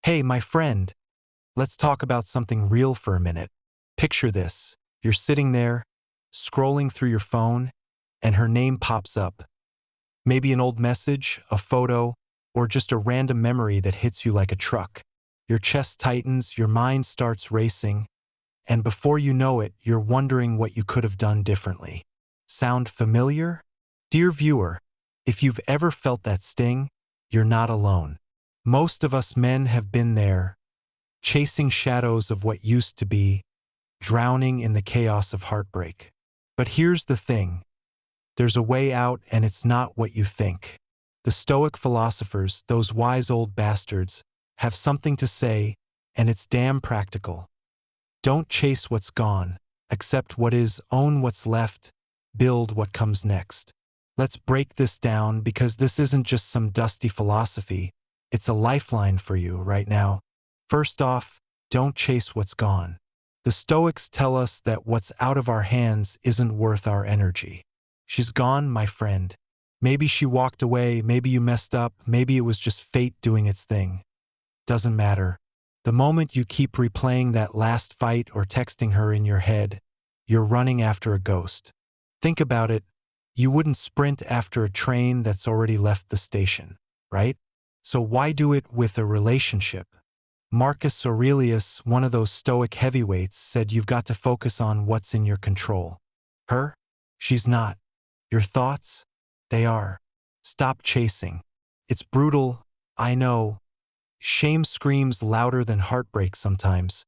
Hey, my friend, let's talk about something real for a minute. Picture this. You're sitting there, scrolling through your phone, and her name pops up. Maybe an old message, a photo, or just a random memory that hits you like a truck. Your chest tightens, your mind starts racing, and before you know it, you're wondering what you could have done differently. Sound familiar? Dear viewer, if you've ever felt that sting, you're not alone. Most of us men have been there, chasing shadows of what used to be, drowning in the chaos of heartbreak. But here's the thing. There's a way out, and it's not what you think. The Stoic philosophers, those wise old bastards, have something to say, and it's damn practical. Don't chase what's gone, accept what is, own what's left, build what comes next. Let's break this down because this isn't just some dusty philosophy, it's a lifeline for you right now. First off, don't chase what's gone. The Stoics tell us that what's out of our hands isn't worth our energy. She's gone, my friend. Maybe she walked away, maybe you messed up, maybe it was just fate doing its thing. Doesn't matter. The moment you keep replaying that last fight or texting her in your head, you're running after a ghost. Think about it. You wouldn't sprint after a train that's already left the station, right? So why do it with a relationship? Marcus Aurelius, one of those Stoic heavyweights, said you've got to focus on what's in your control. Her? She's not. Your thoughts? They are. Stop chasing. It's brutal, I know. Shame screams louder than heartbreak sometimes,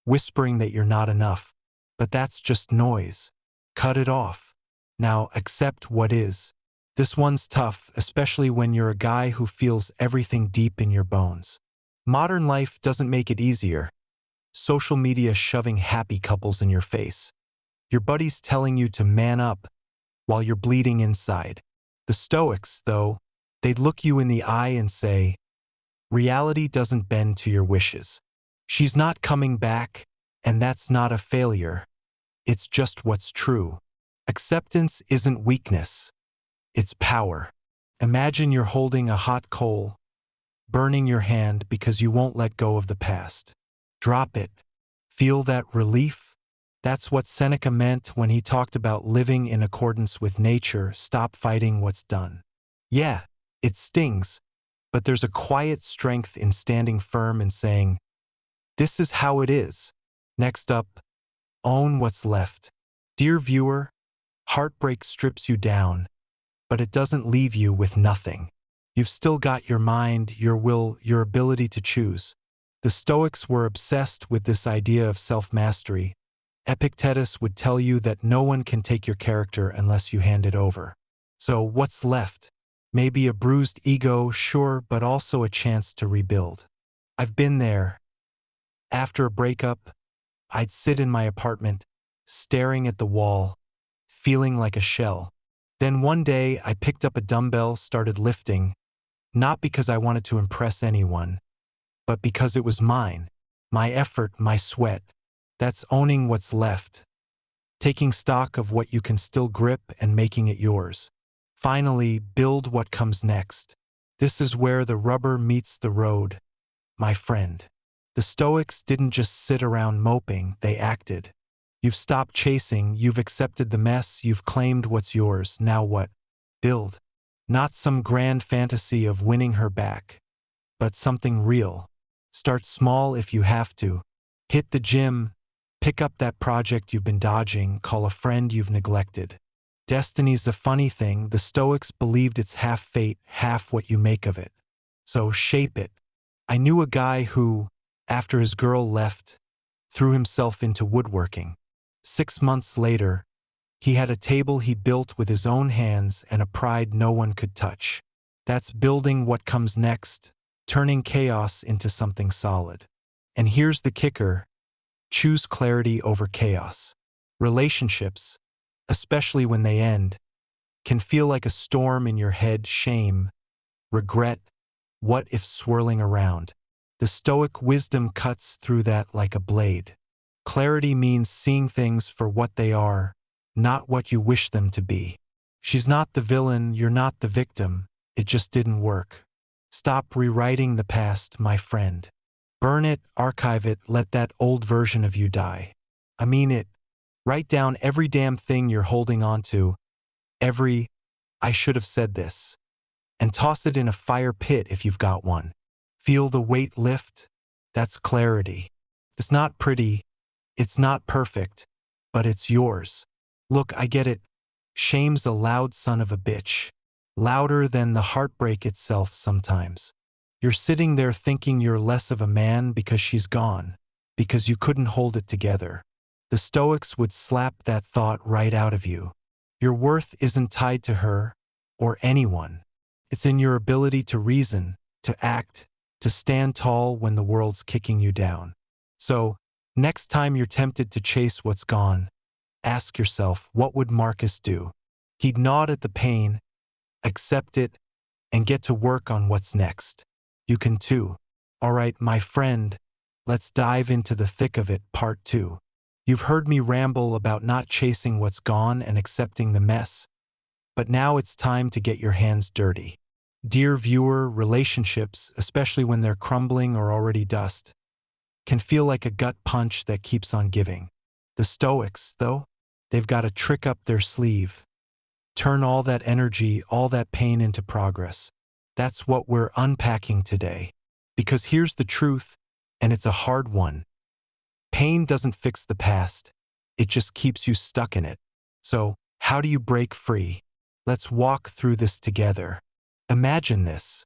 whispering that you're not enough. But that's just noise. Cut it off. Now accept what is. This one's tough, especially when you're a guy who feels everything deep in your bones. Modern life doesn't make it easier. Social media shoving happy couples in your face. Your buddies telling you to man up while you're bleeding inside. The Stoics, though, they'd look you in the eye and say, reality doesn't bend to your wishes. She's not coming back, and that's not a failure. It's just what's true. Acceptance isn't weakness. It's power. Imagine you're holding a hot coal, burning your hand because you won't let go of the past. Drop it. Feel that relief? That's what Seneca meant when he talked about living in accordance with nature. Stop fighting what's done. Yeah, it stings, but there's a quiet strength in standing firm and saying, this is how it is. Next up, own what's left. Dear viewer, heartbreak strips you down, but it doesn't leave you with nothing. You've still got your mind, your will, your ability to choose. The Stoics were obsessed with this idea of self-mastery. Epictetus would tell you that no one can take your character unless you hand it over. So what's left? Maybe a bruised ego, sure, but also a chance to rebuild. I've been there. After a breakup, I'd sit in my apartment, staring at the wall, feeling like a shell. Then one day I picked up a dumbbell, started lifting, not because I wanted to impress anyone, but because it was mine, my effort, my sweat. That's owning what's left, taking stock of what you can still grip and making it yours. Finally, build what comes next. This is where the rubber meets the road, my friend. The Stoics didn't just sit around moping, they acted. You've stopped chasing, you've accepted the mess, you've claimed what's yours. Now what? Build. Not some grand fantasy of winning her back, but something real. Start small if you have to. Hit the gym, pick up that project you've been dodging, call a friend you've neglected. Destiny's a funny thing. The Stoics believed it's half fate, half what you make of it. So shape it. I knew a guy who, after his girl left, threw himself into woodworking. 6 months later, he had a table he built with his own hands and a pride no one could touch. That's building what comes next, turning chaos into something solid. And here's the kicker. Choose clarity over chaos. Relationships, especially when they end, can feel like a storm in your head, shame, regret, what if swirling around. The Stoic wisdom cuts through that like a blade. Clarity means seeing things for what they are, not what you wish them to be. She's not the villain, you're not the victim, it just didn't work. Stop rewriting the past, my friend. Burn it, archive it, let that old version of you die. I mean it. Write down every damn thing you're holding on to, every, I should have said this, and toss it in a fire pit if you've got one. Feel the weight lift? That's clarity. It's not pretty, it's not perfect, but it's yours. Look, I get it. Shame's a loud son of a bitch. Louder than the heartbreak itself sometimes. You're sitting there thinking you're less of a man because she's gone, because you couldn't hold it together. The Stoics would slap that thought right out of you. Your worth isn't tied to her or anyone. It's in your ability to reason, to act, to stand tall when the world's kicking you down. So, next time you're tempted to chase what's gone, ask yourself, what would Marcus do? He'd nod at the pain, accept it, and get to work on what's next. You can too. All right, my friend, let's dive into the thick of it, part 2. You've heard me ramble about not chasing what's gone and accepting the mess, but now it's time to get your hands dirty. Dear viewer, relationships, especially when they're crumbling or already dust, can feel like a gut punch that keeps on giving. The Stoics, though, they've got a trick up their sleeve. Turn all that energy, all that pain into progress. That's what we're unpacking today. Because here's the truth, and it's a hard one. Pain doesn't fix the past. It just keeps you stuck in it. So, how do you break free? Let's walk through this together. Imagine this.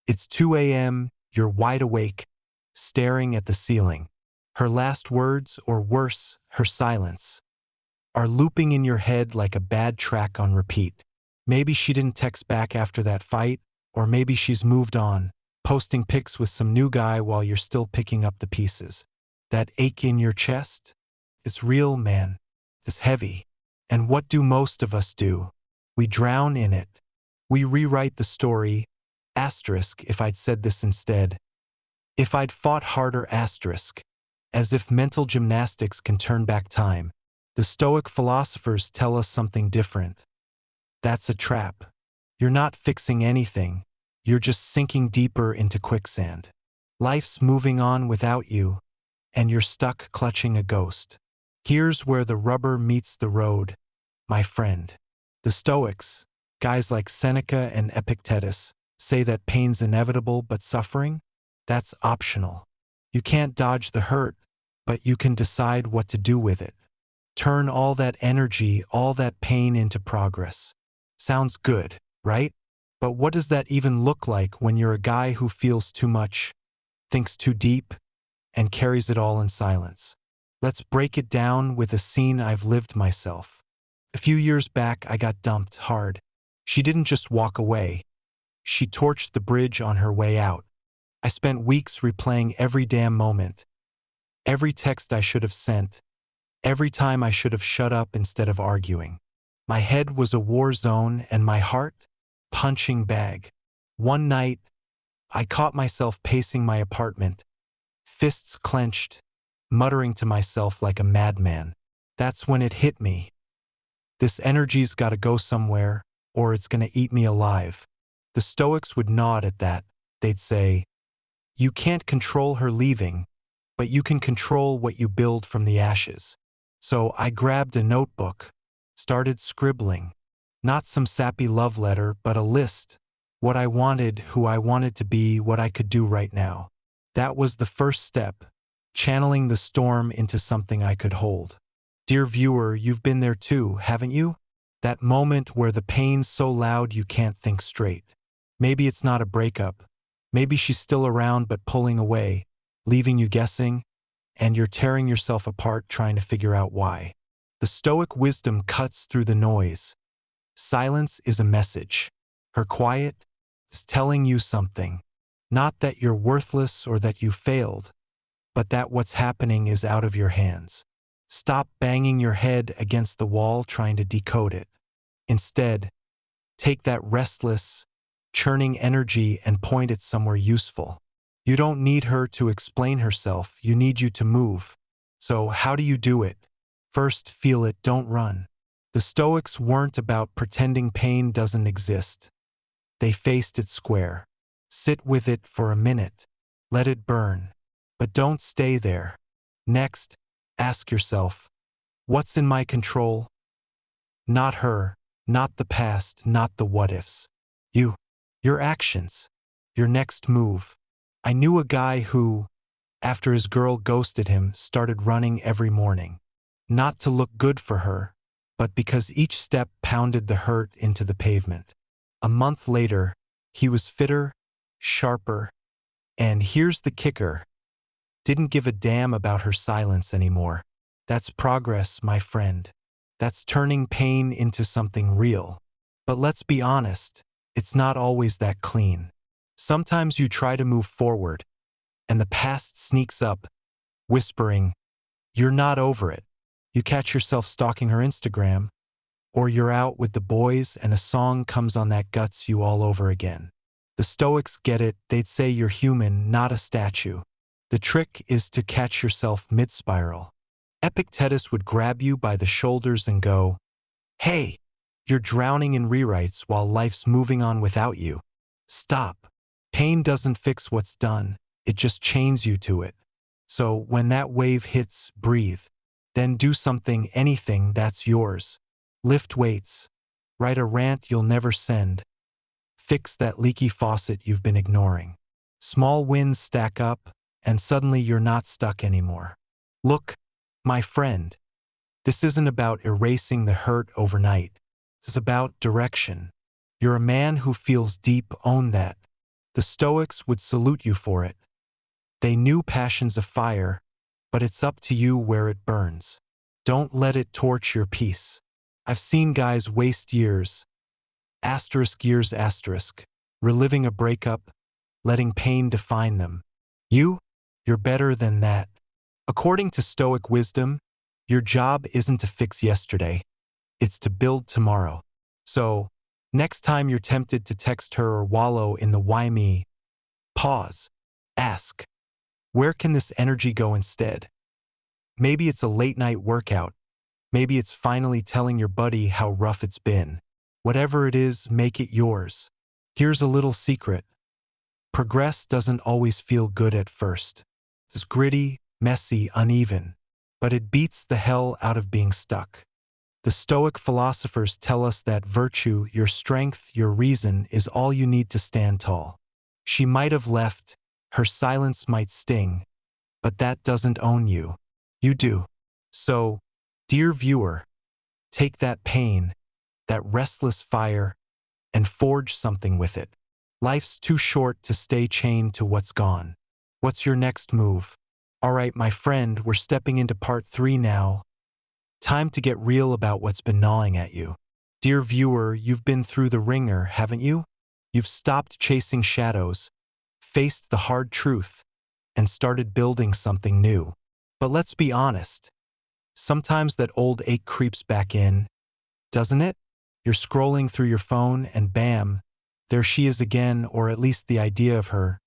It's 2 a.m., you're wide awake, staring at the ceiling. Her last words, or worse, her silence, are looping in your head like a bad track on repeat. Maybe she didn't text back after that fight, or maybe she's moved on, posting pics with some new guy while you're still picking up the pieces. That ache in your chest? It's real, man. It's heavy. And what do most of us do? We drown in it. We rewrite the story, asterisk if I'd said this instead. If I'd fought harder, asterisk. As if mental gymnastics can turn back time. The Stoic philosophers tell us something different. That's a trap. You're not fixing anything. You're just sinking deeper into quicksand. Life's moving on without you, and you're stuck clutching a ghost. Here's where the rubber meets the road, my friend. The Stoics, guys like Seneca and Epictetus, say that pain's inevitable, but suffering? That's optional. You can't dodge the hurt, but you can decide what to do with it. Turn all that energy, all that pain into progress. Sounds good, right? But what does that even look like when you're a guy who feels too much, thinks too deep, and carries it all in silence? Let's break it down with a scene I've lived myself. A few years back, I got dumped hard. She didn't just walk away. She torched the bridge on her way out. I spent weeks replaying every damn moment, every text I should have sent, every time I should have shut up instead of arguing. My head was a war zone and my heart, punching bag. One night, I caught myself pacing my apartment, fists clenched, muttering to myself like a madman. That's when it hit me. This energy's gotta go somewhere, or it's gonna eat me alive. The Stoics would nod at that. They'd say, you can't control her leaving, but you can control what you build from the ashes. So I grabbed a notebook, started scribbling. Not some sappy love letter, but a list. What I wanted, who I wanted to be, what I could do right now. That was the first step, channeling the storm into something I could hold. Dear viewer, you've been there too, haven't you? That moment where the pain's so loud you can't think straight. Maybe it's not a breakup. Maybe she's still around but pulling away, leaving you guessing, and you're tearing yourself apart trying to figure out why. The Stoic wisdom cuts through the noise. Silence is a message. Her quiet is telling you something. Not that you're worthless or that you failed, but that what's happening is out of your hands. Stop banging your head against the wall trying to decode it. Instead, take that restless, churning energy and point it somewhere useful. You don't need her to explain herself, you need you to move. So how do you do it? First, feel it, don't run. The Stoics weren't about pretending pain doesn't exist. They faced it square. Sit with it for a minute. Let it burn. But don't stay there. Next, ask yourself, what's in my control? Not her, not the past, not the what-ifs. You, your actions, your next move. I knew a guy who, after his girl ghosted him, started running every morning. Not to look good for her, but because each step pounded the hurt into the pavement. A month later, he was fitter, sharper, and here's the kicker, didn't give a damn about her silence anymore. That's progress, my friend. That's turning pain into something real. But let's be honest, it's not always that clean. Sometimes you try to move forward, and the past sneaks up, whispering, you're not over it. You catch yourself stalking her Instagram, or you're out with the boys and a song comes on that guts you all over again. The Stoics get it, they'd say you're human, not a statue. The trick is to catch yourself mid-spiral. Epictetus would grab you by the shoulders and go, hey, you're drowning in rewrites while life's moving on without you. Stop. Pain doesn't fix what's done, it just chains you to it. So when that wave hits, breathe. Then do something, anything that's yours. Lift weights. Write a rant you'll never send. Fix that leaky faucet you've been ignoring. Small wins stack up, and suddenly you're not stuck anymore. Look, my friend, this isn't about erasing the hurt overnight. It's about direction. You're a man who feels deep, own that. The Stoics would salute you for it. They knew passion's a fire, but it's up to you where it burns. Don't let it torch your peace. I've seen guys waste years, years, reliving a breakup, letting pain define them. You're better than that. According to Stoic wisdom, your job isn't to fix yesterday, it's to build tomorrow. So, next time you're tempted to text her or wallow in the why me, pause. Ask, where can this energy go instead? Maybe it's a late-night workout. Maybe it's finally telling your buddy how rough it's been. Whatever it is, make it yours. Here's a little secret. Progress doesn't always feel good at first. It's gritty, messy, uneven, but it beats the hell out of being stuck. The Stoic philosophers tell us that virtue, your strength, your reason, is all you need to stand tall. She might have left, her silence might sting, but that doesn't own you. You do. So, dear viewer, take that pain, that restless fire, and forge something with it. Life's too short to stay chained to what's gone. What's your next move? All right, my friend, we're stepping into part 3 now. Time to get real about what's been gnawing at you. Dear viewer, you've been through the ringer, haven't you? You've stopped chasing shadows, faced the hard truth, and started building something new. But let's be honest. Sometimes that old ache creeps back in, doesn't it? You're scrolling through your phone and bam, there she is again, or at least the idea of her,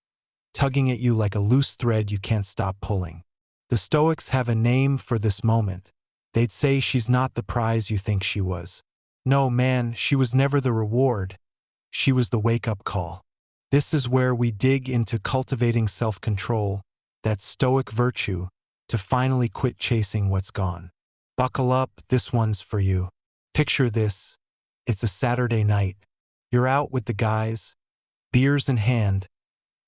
tugging at you like a loose thread you can't stop pulling. The Stoics have a name for this moment. They'd say she's not the prize you think she was. No, man, she was never the reward. She was the wake-up call. This is where we dig into cultivating self-control, that Stoic virtue, to finally quit chasing what's gone. Buckle up, this one's for you. Picture this. It's a Saturday night. You're out with the guys, beers in hand,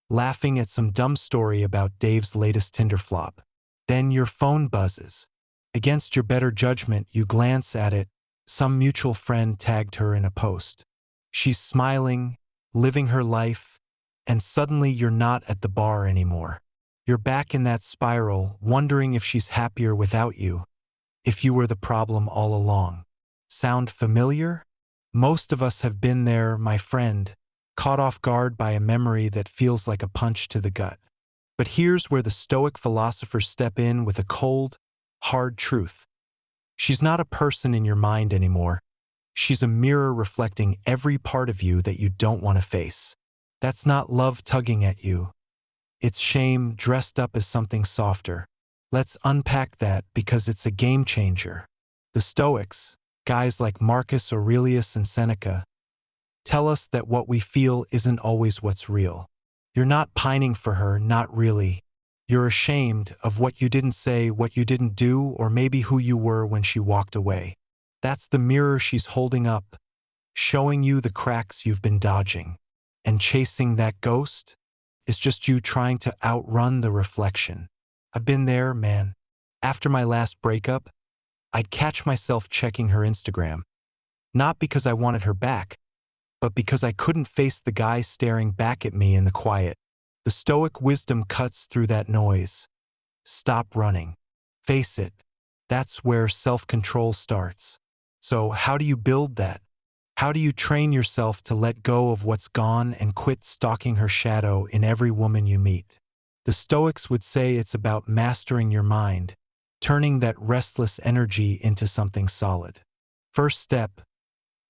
laughing at some dumb story about Dave's latest Tinder flop. Then your phone buzzes. Against your better judgment, you glance at it. Some mutual friend tagged her in a post. She's smiling, living her life, and suddenly you're not at the bar anymore. You're back in that spiral, wondering if she's happier without you, if you were the problem all along. Sound familiar? Most of us have been there, my friend, caught off guard by a memory that feels like a punch to the gut. But here's where the Stoic philosophers step in with a cold, hard truth. She's not a person in your mind anymore. She's a mirror reflecting every part of you that you don't want to face. That's not love tugging at you. It's shame dressed up as something softer. Let's unpack that because it's a game changer. The Stoics, guys like Marcus Aurelius and Seneca, tell us that what we feel isn't always what's real. You're not pining for her, not really. You're ashamed of what you didn't say, what you didn't do, or maybe who you were when she walked away. That's the mirror she's holding up, showing you the cracks you've been dodging. And chasing that ghost is just you trying to outrun the reflection. I've been there, man. After my last breakup, I'd catch myself checking her Instagram. Not because I wanted her back, but because I couldn't face the guy staring back at me in the quiet. The Stoic wisdom cuts through that noise. Stop running. Face it. That's where self-control starts. So how do you build that? How do you train yourself to let go of what's gone and quit stalking her shadow in every woman you meet? The Stoics would say it's about mastering your mind, turning that restless energy into something solid. First step,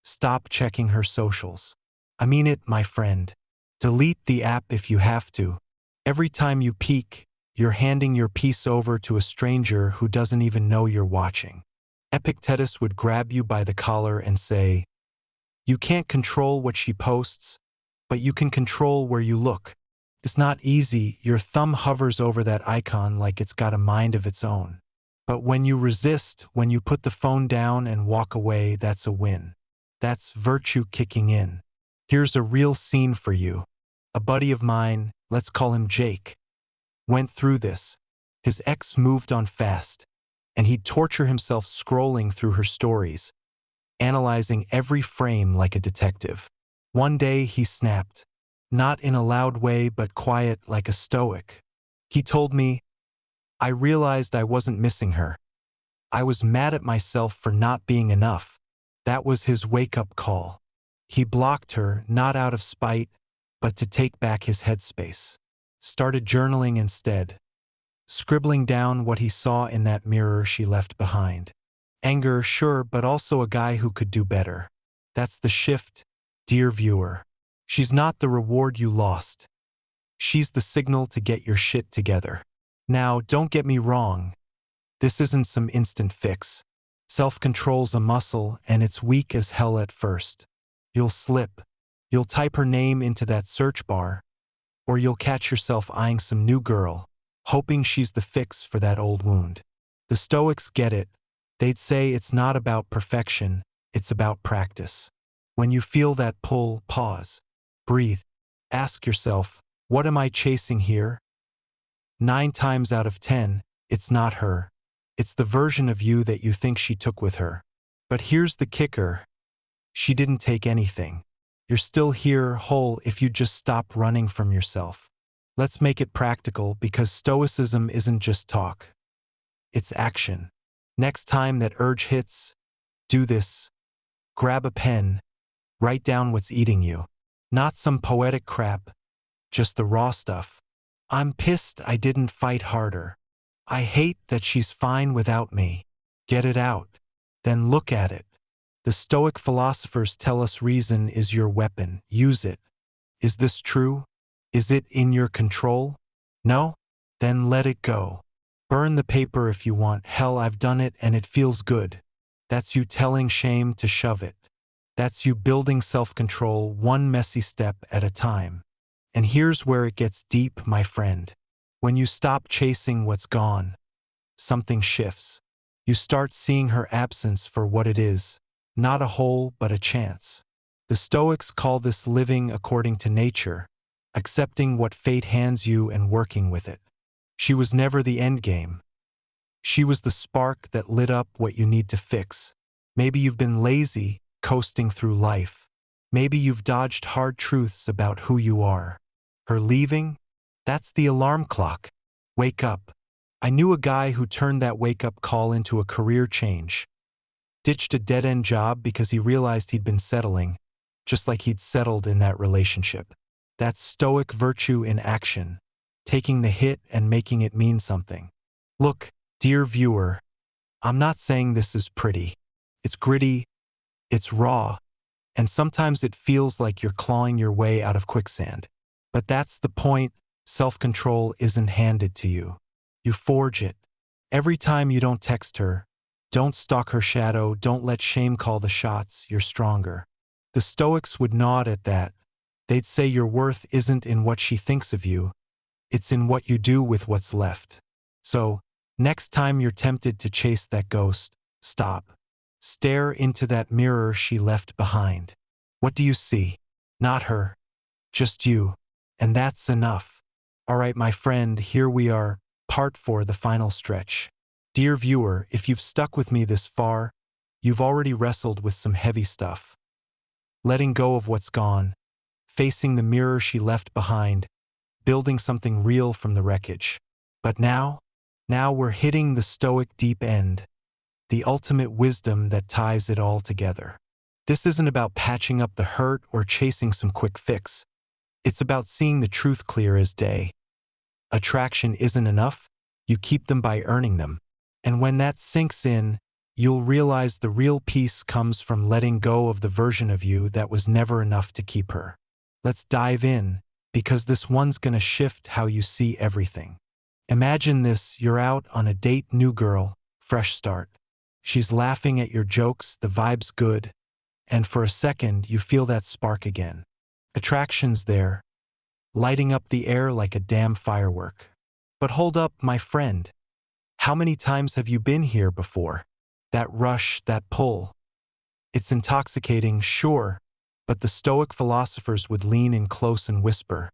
stop checking her socials. I mean it, my friend. Delete the app if you have to. Every time you peek, you're handing your piece over to a stranger who doesn't even know you're watching. Epictetus would grab you by the collar and say, "You can't control what she posts, but you can control where you look." It's not easy. Your thumb hovers over that icon like it's got a mind of its own. But when you resist, when you put the phone down and walk away, that's a win. That's virtue kicking in. Here's a real scene for you. A buddy of mine, let's call him Jake, went through this. His ex moved on fast, and he'd torture himself scrolling through her stories, analyzing every frame like a detective. One day he snapped, not in a loud way but quiet like a stoic. He told me, "I realized I wasn't missing her. I was mad at myself for not being enough." That was his wake-up call. He blocked her, not out of spite, but to take back his headspace. Started journaling instead, scribbling down what he saw in that mirror she left behind. Anger, sure, but also a guy who could do better. That's the shift, dear viewer. She's not the reward you lost. She's the signal to get your shit together. Now, don't get me wrong. This isn't some instant fix. Self-control's a muscle, and it's weak as hell at first. You'll slip. You'll type her name into that search bar, or you'll catch yourself eyeing some new girl, hoping she's the fix for that old wound. The Stoics get it. They'd say it's not about perfection, it's about practice. When you feel that pull, pause. Breathe. Ask yourself, what am I chasing here? 9 times out of 10, it's not her. It's the version of you that you think she took with her. But here's the kicker. She didn't take anything. You're still here, whole, if you just stop running from yourself. Let's make it practical, because Stoicism isn't just talk. It's action. Next time that urge hits, do this. Grab a pen. Write down what's eating you. Not some poetic crap, just the raw stuff. I'm pissed I didn't fight harder. I hate that she's fine without me. Get it out. Then look at it. The Stoic philosophers tell us reason is your weapon. Use it. Is this true? Is it in your control? No? Then let it go. Burn the paper if you want. Hell, I've done it and it feels good. That's you telling shame to shove it. That's you building self-control one messy step at a time. And here's where it gets deep, my friend. When you stop chasing what's gone, something shifts. You start seeing her absence for what it is, not a hole but a chance. The Stoics call this living according to nature, accepting what fate hands you and working with it. She was never the end game. She was the spark that lit up what you need to fix. Maybe you've been lazy, coasting through life. Maybe you've dodged hard truths about who you are. Her leaving? That's the alarm clock. Wake up. I knew a guy who turned that wake-up call into a career change. Ditched a dead-end job because he realized he'd been settling, just like he'd settled in that relationship. That's Stoic virtue in action, taking the hit and making it mean something. Look, dear viewer, I'm not saying this is pretty. It's gritty, it's raw, and sometimes it feels like you're clawing your way out of quicksand. But that's the point. Self-control isn't handed to you. You forge it. Every time you don't text her, don't stalk her shadow, don't let shame call the shots, you're stronger. The Stoics would nod at that. They'd say your worth isn't in what she thinks of you, It's in what you do with what's left. So, next time you're tempted to chase that ghost, stop. Stare into that mirror she left behind. What do you see? Not her. Just you. And that's enough. All right, my friend, here we are, part 4, the final stretch. Dear viewer, if you've stuck with me this far, you've already wrestled with some heavy stuff. Letting go of what's gone, facing the mirror she left behind, building something real from the wreckage. But now we're hitting the Stoic deep end, the ultimate wisdom that ties it all together. This isn't about patching up the hurt or chasing some quick fix. It's about seeing the truth clear as day. Attraction isn't enough, you keep them by earning them. And when that sinks in, you'll realize the real peace comes from letting go of the version of you that was never enough to keep her. Let's dive in, because this one's gonna shift how you see everything. Imagine this, you're out on a date, new girl, fresh start. She's laughing at your jokes, the vibe's good, and for a second you feel that spark again. Attraction's there, lighting up the air like a damn firework. But hold up, my friend. How many times have you been here before? That rush, that pull. It's intoxicating, sure, but the Stoic philosophers would lean in close and whisper,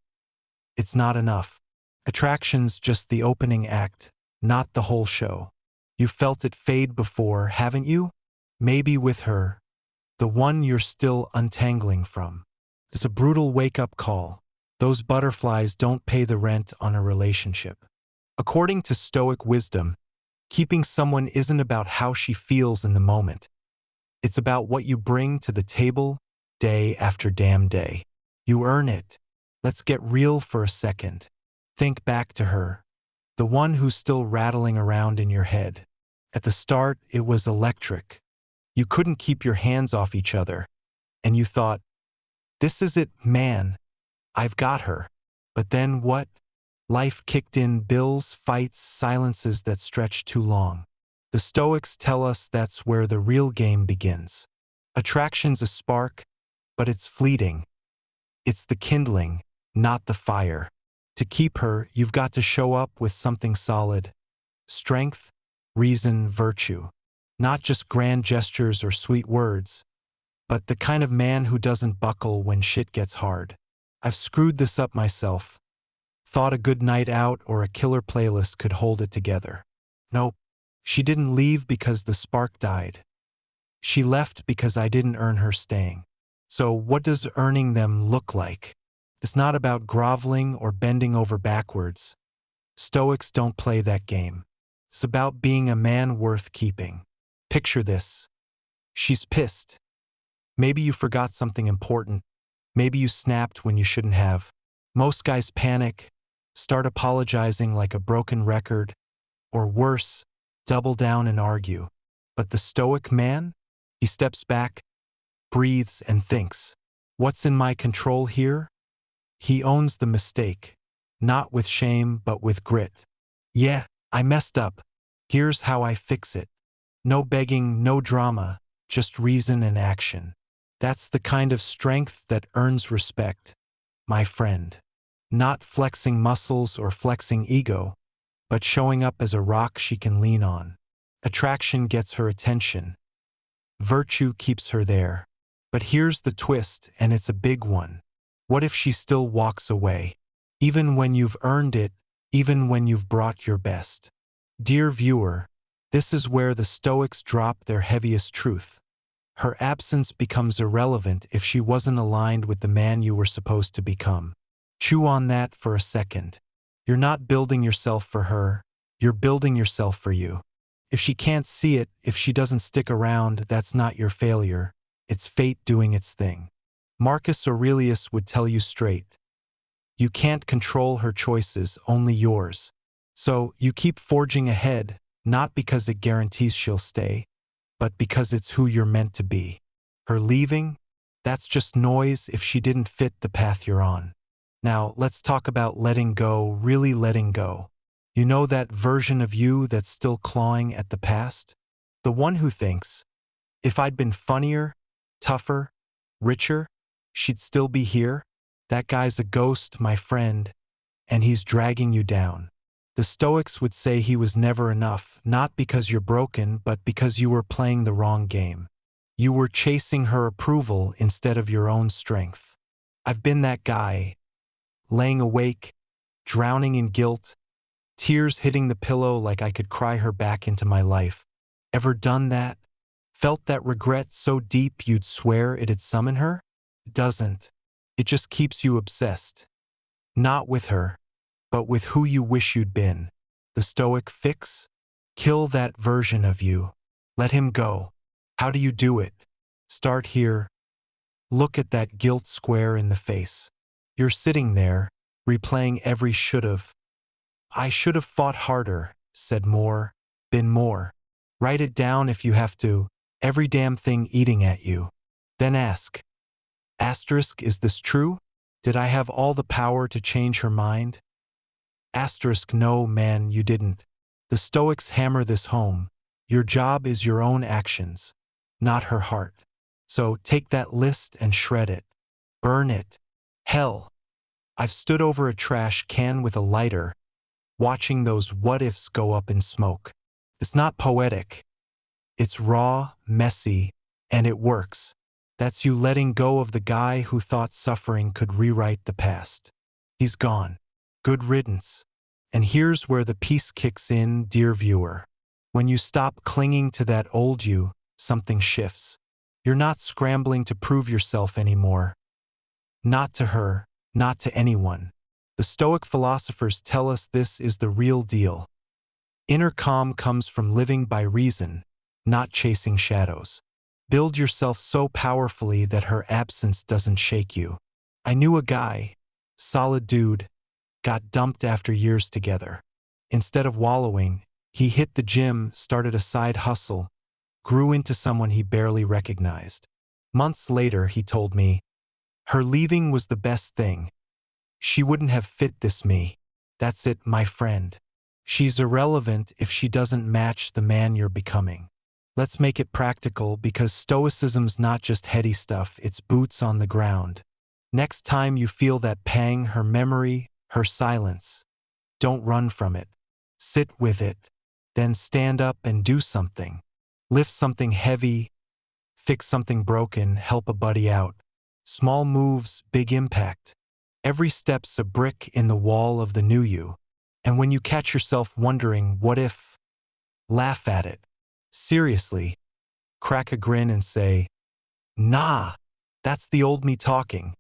it's not enough. Attraction's just the opening act, not the whole show. You've felt it fade before, haven't you? Maybe with her, the one you're still untangling from. It's a brutal wake-up call. Those butterflies don't pay the rent on a relationship. According to Stoic wisdom, keeping someone isn't about how she feels in the moment. It's about what you bring to the table day after damn day. You earn it. Let's get real for a second. Think back to her, the one who's still rattling around in your head. At the start, it was electric. You couldn't keep your hands off each other, and you thought, this is it, man. I've got her. But then what? Life kicked in, bills, fights, silences that stretched too long. The Stoics tell us that's where the real game begins. Attraction's a spark, but it's fleeting. It's the kindling, not the fire. To keep her, you've got to show up with something solid. Strength, reason, virtue. Not just grand gestures or sweet words, but the kind of man who doesn't buckle when shit gets hard. I've screwed this up myself. Thought a good night out or a killer playlist could hold it together. Nope. She didn't leave because the spark died. She left because I didn't earn her staying. So what does earning them look like? It's not about groveling or bending over backwards. Stoics don't play that game. It's about being a man worth keeping. Picture this. She's pissed. Maybe you forgot something important. Maybe you snapped when you shouldn't have. Most guys panic, start apologizing like a broken record, or worse, double down and argue. But the Stoic man? He steps back, breathes, and thinks, what's in my control here? He owns the mistake, not with shame but with grit. Yeah, I messed up. Here's how I fix it. No begging, no drama, just reason and action. That's the kind of strength that earns respect, my friend. Not flexing muscles or flexing ego, but showing up as a rock she can lean on. Attraction gets her attention. Virtue keeps her there. But here's the twist, and it's a big one. What if she still walks away? Even when you've earned it, even when you've brought your best. Dear viewer, this is where the Stoics drop their heaviest truth. Her absence becomes irrelevant if she wasn't aligned with the man you were supposed to become. Chew on that for a second. You're not building yourself for her, you're building yourself for you. If she can't see it, if she doesn't stick around, that's not your failure. It's fate doing its thing. Marcus Aurelius would tell you straight. You can't control her choices, only yours. So you keep forging ahead, not because it guarantees she'll stay, but because it's who you're meant to be. Her leaving? That's just noise if she didn't fit the path you're on. Now, let's talk about letting go, really letting go. You know that version of you that's still clawing at the past? The one who thinks, if I'd been funnier, tougher, richer, she'd still be here? That guy's a ghost, my friend, and he's dragging you down. The Stoics would say he was never enough, not because you're broken, but because you were playing the wrong game. You were chasing her approval instead of your own strength. I've been that guy, laying awake, drowning in guilt, tears hitting the pillow like I could cry her back into my life. Ever done that? Felt that regret so deep you'd swear it'd summon her? It doesn't. It just keeps you obsessed. Not with her, but with who you wish you'd been. The Stoic fix? Kill that version of you. Let him go. How do you do it? Start here. Look at that guilt square in the face. You're sitting there, replaying every should've. I should have fought harder, said more, been more. Write it down if you have to, every damn thing eating at you. Then ask. Asterisk, is this true? Did I have all the power to change her mind? Asterisk, no, man, you didn't. The Stoics hammer this home. Your job is your own actions, not her heart. So take that list and shred it. Burn it. Hell, I've stood over a trash can with a lighter, watching those what-ifs go up in smoke. It's not poetic. It's raw, messy, and it works. That's you letting go of the guy who thought suffering could rewrite the past. He's gone. Good riddance. And here's where the peace kicks in, dear viewer. When you stop clinging to that old you, something shifts. You're not scrambling to prove yourself anymore. Not to her, not to anyone. The Stoic philosophers tell us this is the real deal. Inner calm comes from living by reason, not chasing shadows. Build yourself so powerfully that her absence doesn't shake you. I knew a guy, solid dude, got dumped after years together. Instead of wallowing, he hit the gym, started a side hustle, grew into someone he barely recognized. Months later, he told me, her leaving was the best thing. She wouldn't have fit this me. That's it, my friend. She's irrelevant if she doesn't match the man you're becoming. Let's make it practical, because Stoicism's not just heady stuff, it's boots on the ground. Next time you feel that pang, her memory, her silence, don't run from it. Sit with it. Then stand up and do something. Lift something heavy, fix something broken, help a buddy out. Small moves, big impact. Every step's a brick in the wall of the new you. And when you catch yourself wondering, what if? Laugh at it. Seriously. Crack a grin and say, nah, that's the old me talking.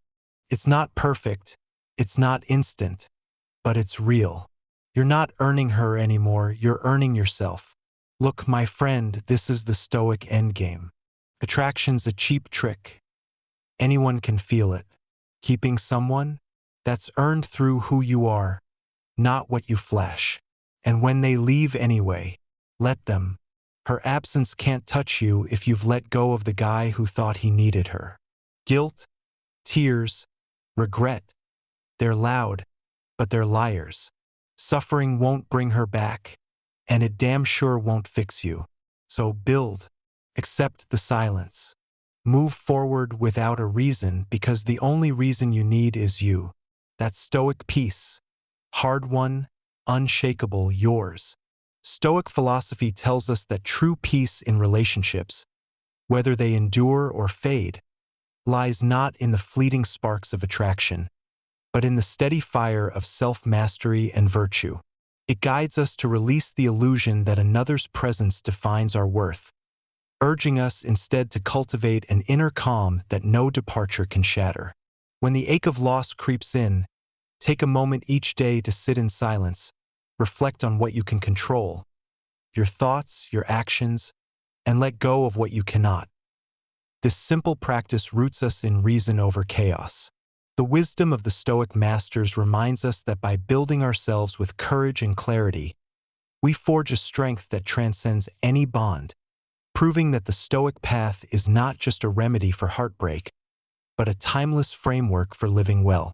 It's not perfect. It's not instant. But it's real. You're not earning her anymore, you're earning yourself. Look, my friend, this is the Stoic endgame. Attraction's a cheap trick. Anyone can feel it. Keeping someone? That's earned through who you are, not what you flash. And when they leave anyway, let them. Her absence can't touch you if you've let go of the guy who thought he needed her. Guilt, tears, regret. They're loud, but they're liars. Suffering won't bring her back, and it damn sure won't fix you. So build. Accept the silence. Move forward without a reason, because the only reason you need is you. That Stoic peace. Hard won, unshakable, yours. Stoic philosophy tells us that true peace in relationships, whether they endure or fade, lies not in the fleeting sparks of attraction, but in the steady fire of self-mastery and virtue. It guides us to release the illusion that another's presence defines our worth, urging us instead to cultivate an inner calm that no departure can shatter. When the ache of loss creeps in, take a moment each day to sit in silence, reflect on what you can control, your thoughts, your actions, and let go of what you cannot. This simple practice roots us in reason over chaos. The wisdom of the Stoic masters reminds us that by building ourselves with courage and clarity, we forge a strength that transcends any bond, proving that the Stoic path is not just a remedy for heartbreak, but a timeless framework for living well.